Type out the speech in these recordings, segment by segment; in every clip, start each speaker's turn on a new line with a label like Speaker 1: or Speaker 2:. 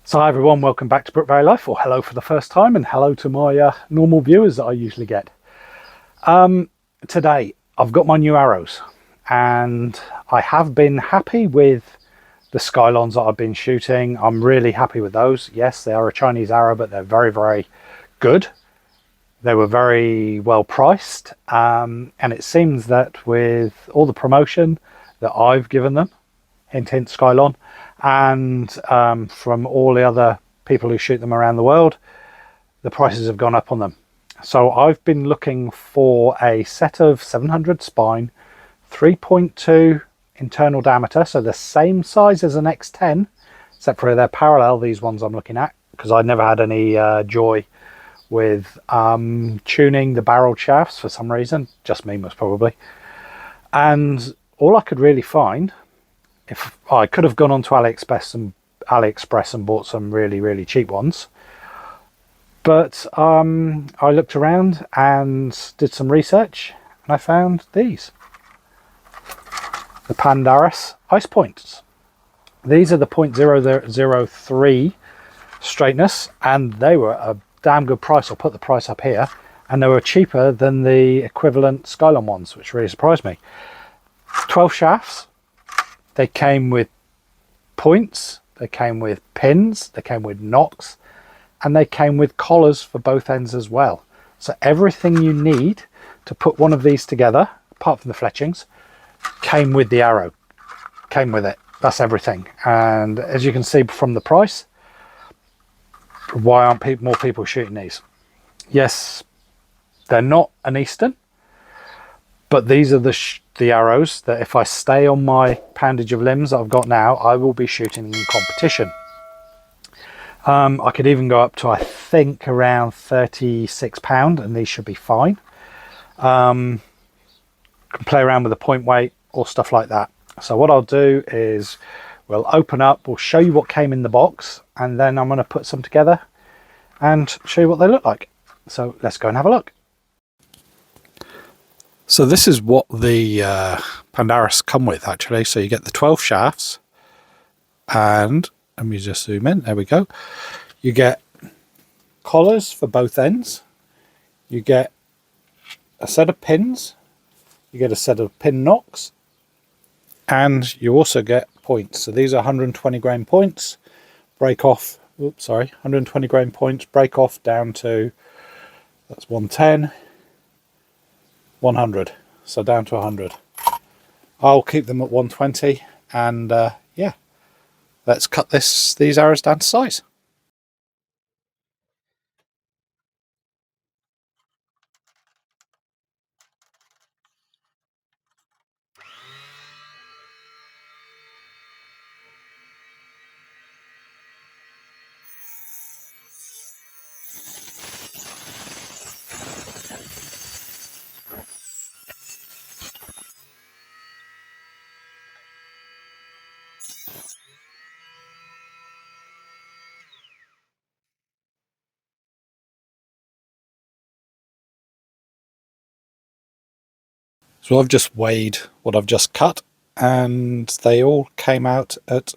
Speaker 1: So hi everyone, welcome back to Brook Valley Life, or hello for the first time, and hello to my normal viewers that I usually get. Today I've got my new arrows, and I have been happy with the Skylons that I've been shooting. I'm really happy with those. Yes, they are a Chinese arrow, but they're very, very good. They were very well priced, and it seems that with all the promotion that I've given them, hint hint Skylon, and from all the other people who shoot them around the world, the prices have gone up on them. So I've been looking for a set of 700 spine, 3.2 internal diameter, so the same size as an X10, except for they're parallel, these ones I'm looking at, because I never had any joy with tuning the barrel shafts for some reason. Just me, most probably. And all I could really find, if I could have gone onto AliExpress and bought some really, really cheap ones, but I looked around and did some research, and I found these, the Pandarus Icepoints. These are the 0.003 straightness, and they were a damn good price. I'll put the price up here, and they were cheaper than the equivalent Skylon ones, which really surprised me. 12 shafts. They came with points, they came with pins, they came with nocks, and they came with collars for both ends as well. So everything you need to put one of these together, apart from the fletchings, came with the arrow, came with it. That's everything. And as you can see from the price, why aren't more people shooting these? Yes, they're not an Eastern, but these are the arrows that if I stay on my poundage of limbs that I've got now, I will be shooting in competition. I could even go up to, I think, around £36, and these should be fine. Can play around with the point weight or stuff like that. So what I'll do is we'll open up, we'll show you what came in the box, and then I'm going to put some together and show you what they look like. So let's go and have a look. So this is what the Pandarus come with, actually. So you get the 12 shafts, and let me just zoom in, there we go. You get collars for both ends, you get a set of pins, you get a set of pin nocks, and you also get points. So these are 120 grain points, break off, oops, sorry, 120 grain points, break off down to, that's 110, 100, so down to 100. I'll keep them at 120, and yeah, let's cut these arrows down to size. So I've just weighed what I've just cut, and they all came out at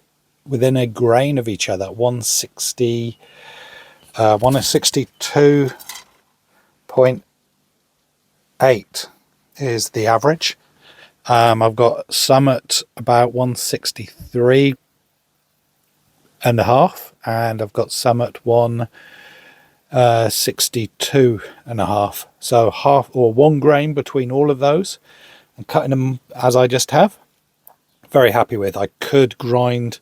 Speaker 1: within a grain of each other. 162.8 is the average. I've got some at about 163.5, and I've got some at 162.5. So half or 1 grain between all of those, and cutting them as I just have. Very happy with. I could grind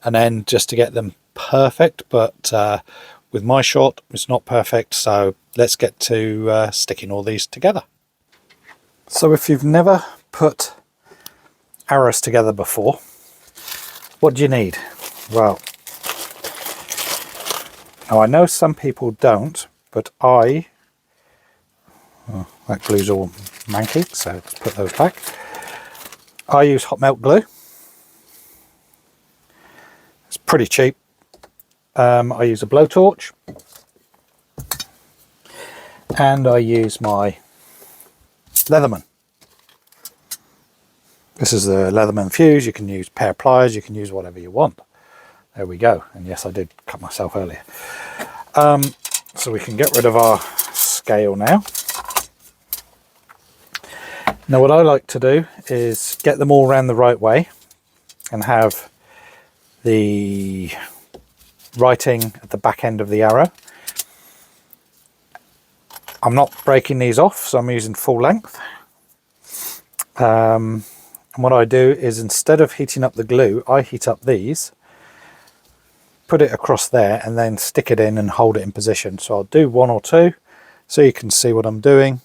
Speaker 1: an end just to get them perfect, but with my shot it's not perfect. So let's get to sticking all these together. So if you've never put arrows together before, what do you need? Well, Now I know some people don't, but that glue's all manky, so let's put those back. I use hot melt glue. It's pretty cheap. I use a blowtorch, and I use my Leatherman. This is the Leatherman fuse. You can use pair of pliers, you can use whatever you want. There we go. And yes, I did cut myself earlier. So we can get rid of our scale now. Now what I like to do is get them all around the right way and have the writing at the back end of the arrow. I'm not breaking these off, so I'm using full length. And what I do is, instead of heating up the glue, I heat up these, put it across there, and then stick it in and hold it in position. So I'll do one or two so you can see what I'm doing,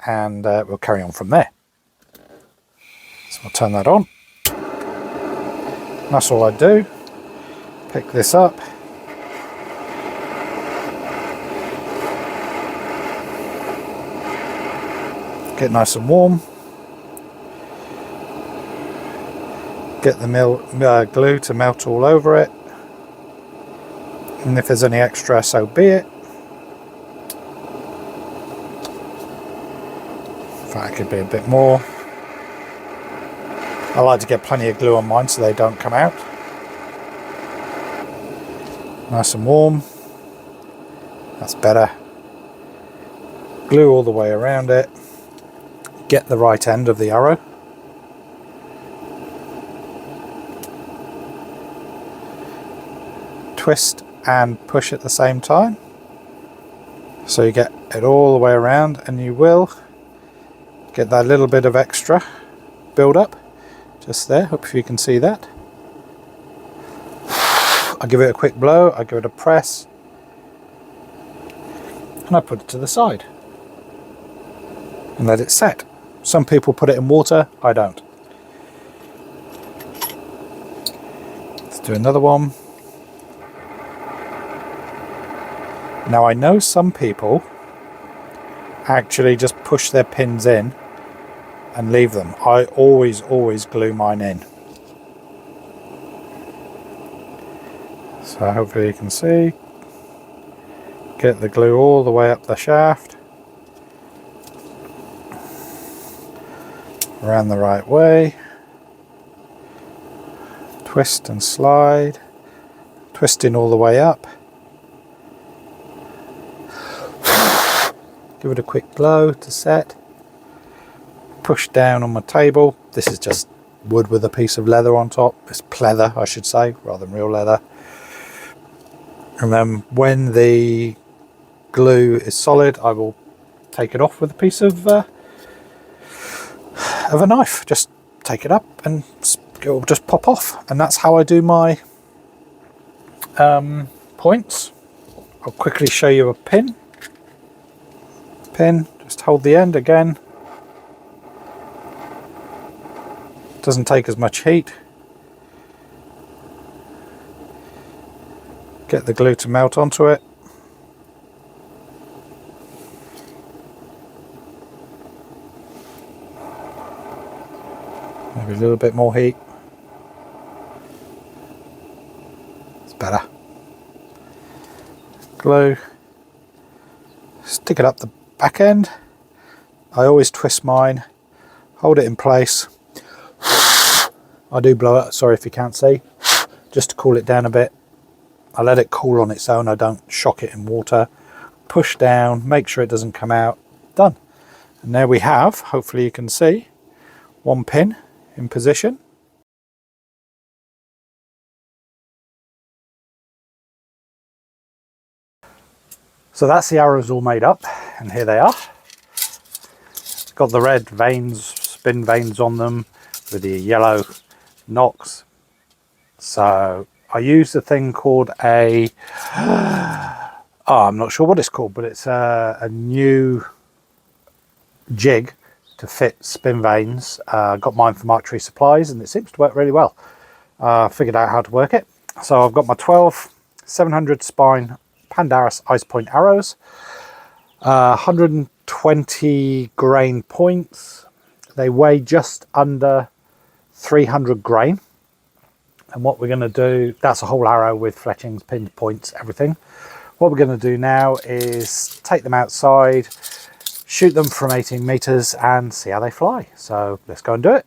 Speaker 1: and we'll carry on from there. So I'll turn that on. That's all I do. Pick this up. Get nice and warm. Get the glue to melt all over it. And if there's any extra, so be it. In fact, it could be a bit more. I like to get plenty of glue on mine so they don't come out. Nice and warm. That's better. Glue all the way around it. Get the right end of the arrow. Twist and push at the same time. So you get it all the way around, and you will get that little bit of extra build up just there. Hope you can see that. I give it a quick blow, I give it a press, and I put it to the side and let it set. Some people put it in water, I don't. Let's do another one. Now I know some people actually just push their pins in and leave them. I always glue mine in. So hopefully you can see. Get the glue all the way up the shaft. Around the right way. Twist and slide. Twisting all the way up. Give it a quick blow to set. Push down on my table. This is just wood with a piece of leather on top. It's pleather, I should say, rather than real leather. And then when the glue is solid, I will take it off with a piece of a knife. Just take it up and it will just pop off. And that's how I do my points. I'll quickly show you a pin. Just hold the end again. Doesn't take as much heat. Get the glue to melt onto it. Maybe a little bit more heat. It's better. Glue. Stick it up the back end. I always twist mine, hold it in place. I do blow it, sorry if you can't see, just to cool it down a bit. I let it cool on its own, I don't shock it in water. Push down, make sure it doesn't come out. Done. And there we have, hopefully you can see, one pin in position. So that's the arrows all made up, and here they are. It's got the red veins, spin veins on them, with the yellow knocks. So I used a thing called a, I'm not sure what it's called, but it's a new jig to fit spin vanes. Got mine from Archery supplies, and it seems to work really well. Figured out how to work it. So I've got my 12 700 spine Pandarus Icepoint arrows. 120 grain points. They weigh just under 300 grain. And what we're going to do, that's a whole arrow with fletchings, pins, points, everything. What we're going to do now is take them outside, shoot them from 18 meters and see how they fly. So let's go and do it.